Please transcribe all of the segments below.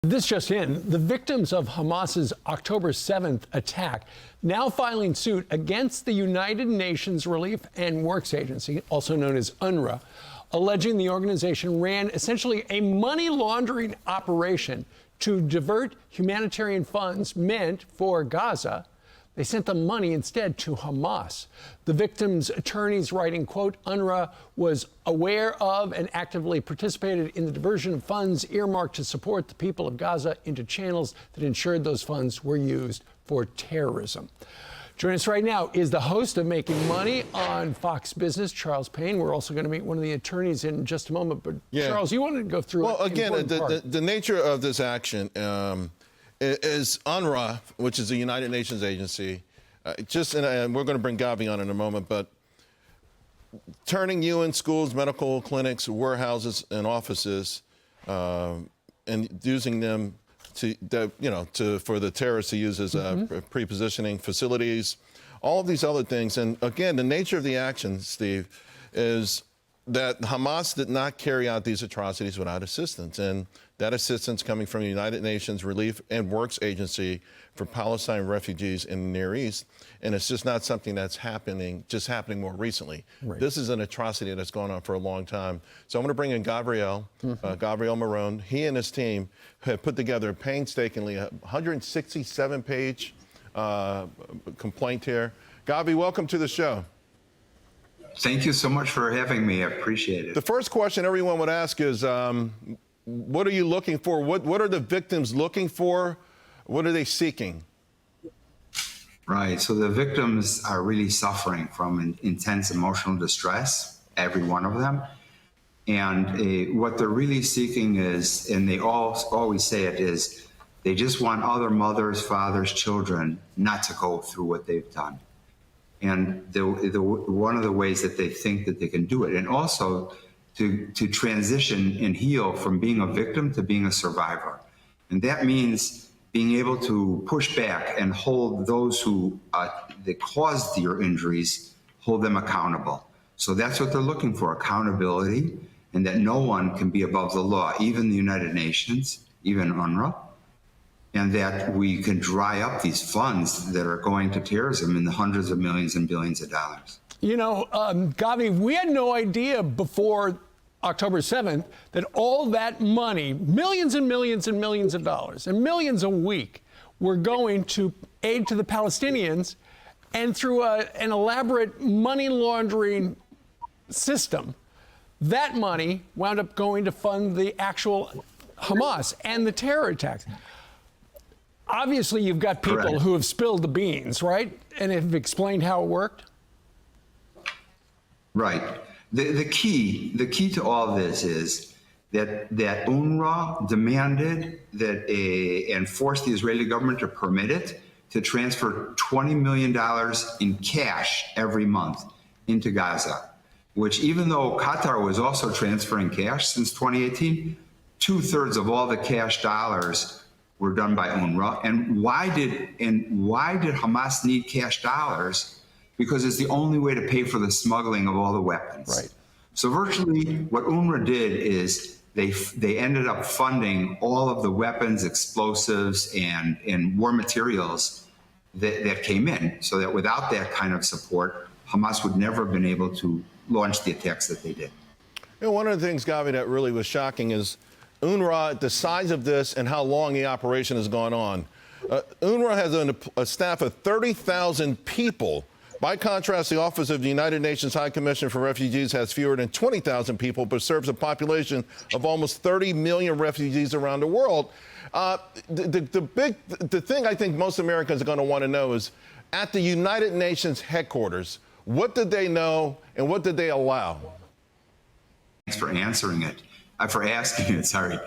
This just in, the victims of Hamas's October 7th attack now filing suit against the United Nations Relief and Works Agency, also known as UNRWA, alleging the organization ran essentially a money laundering operation to divert humanitarian funds meant for Gaza. They sent the money instead to Hamas. The victims' attorneys writing, quote, UNRWA was aware of and actively participated in the diversion of funds earmarked to support the people of Gaza into channels that ensured those funds were used for terrorism. Joining us right now is the host of Making Money on Fox Business, Charles Payne. We're also going to meet one of the attorneys in just a moment. But Charles, you wanted to go through Well, again, the nature of this action is UNRWA, which is a United Nations agency, and we're going to bring Gavi on in a moment, but turning UN schools, medical clinics, warehouses, and offices, and using them for the terrorists to use as pre-positioning facilities, all of these other things. And again, the nature of the action, Steve, is that Hamas did not carry out these atrocities without assistance. And that assistance coming from the United Nations Relief and Works Agency for Palestine refugees in the Near East. And it's just not something that's happening more recently. Right. This is an atrocity that's gone on for a long time. So I'm going to bring in Gabriel Marone. He and his team have put together painstakingly a 167-page complaint here. Gabi, welcome to the show. Thank you so much for having me. I appreciate it. The first question everyone would ask is, what are you looking for? What are the victims looking for? What are they seeking? Right. So the victims are really suffering from intense emotional distress, every one of them. And what they're really seeking is, and they always say it, is they just want other mothers, fathers, children not to go through what they've done. And one of the ways that they think that they can do it, and also to transition and heal from being a victim to being a survivor. And that means being able to push back and hold those who that caused your injuries, hold them accountable. So that's what they're looking for, accountability, and that no one can be above the law, even the United Nations, even UNRWA, and that we can dry up these funds that are going to terrorism in the hundreds of millions and billions of dollars. You know, Gabi, we had no idea before October 7th that all that money, millions and millions and millions of dollars, and millions a week, were going to aid to the Palestinians, and through an elaborate money laundering system, that money wound up going to fund the actual Hamas and the terror attacks. Obviously, you've got people Correct. who have spilled the beans, right? And have explained how it worked? Right. The key to all this is that UNRWA demanded that and forced the Israeli government to permit it to transfer $20 million in cash every month into Gaza, which, even though Qatar was also transferring cash since 2018, 2/3 of all the cash dollars were done by UNRWA. And why did Hamas need cash dollars? Because it's the only way to pay for the smuggling of all the weapons. Right. So virtually what UNRWA did is they ended up funding all of the weapons, explosives, and war materials that came in, so that without that kind of support, Hamas would never have been able to launch the attacks that they did. You know, one of the things, Gabi, that really was shocking is UNRWA, the size of this and how long the operation has gone on. UNRWA has a staff of 30,000 people. By contrast, the Office of the United Nations High Commissioner for Refugees has fewer than 20,000 people, but serves a population of almost 30 million refugees around the world. The thing I think most Americans are going to want to know is, at the United Nations headquarters, what did they know and what did they allow? Thanks for answering it. For asking it, sorry.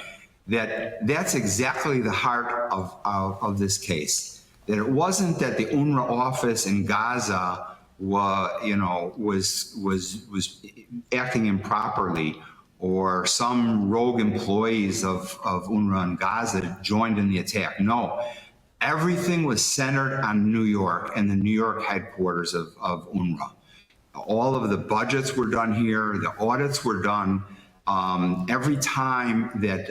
That's exactly the heart of this case. That it wasn't that the UNRWA office in Gaza was acting improperly, or some rogue employees of UNRWA in Gaza joined in the attack. No, everything was centered on New York and the New York headquarters of UNRWA. All of the budgets were done here, the audits were done. Every time that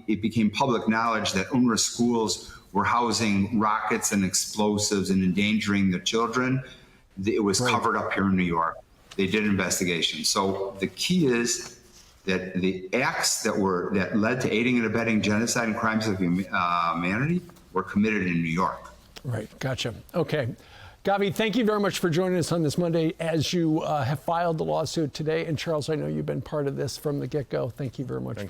it became public knowledge that UNRWA schools were housing rockets and explosives and endangering the children, it was covered up here in New York. They did an investigation. So the key is that the acts that led to aiding and abetting genocide and crimes of humanity were committed in New York. Right. Gotcha. Okay. Gavi, thank you very much for joining us on this Monday as you have filed the lawsuit today. And Charles, I know you've been part of this from the get-go. Thank you very much.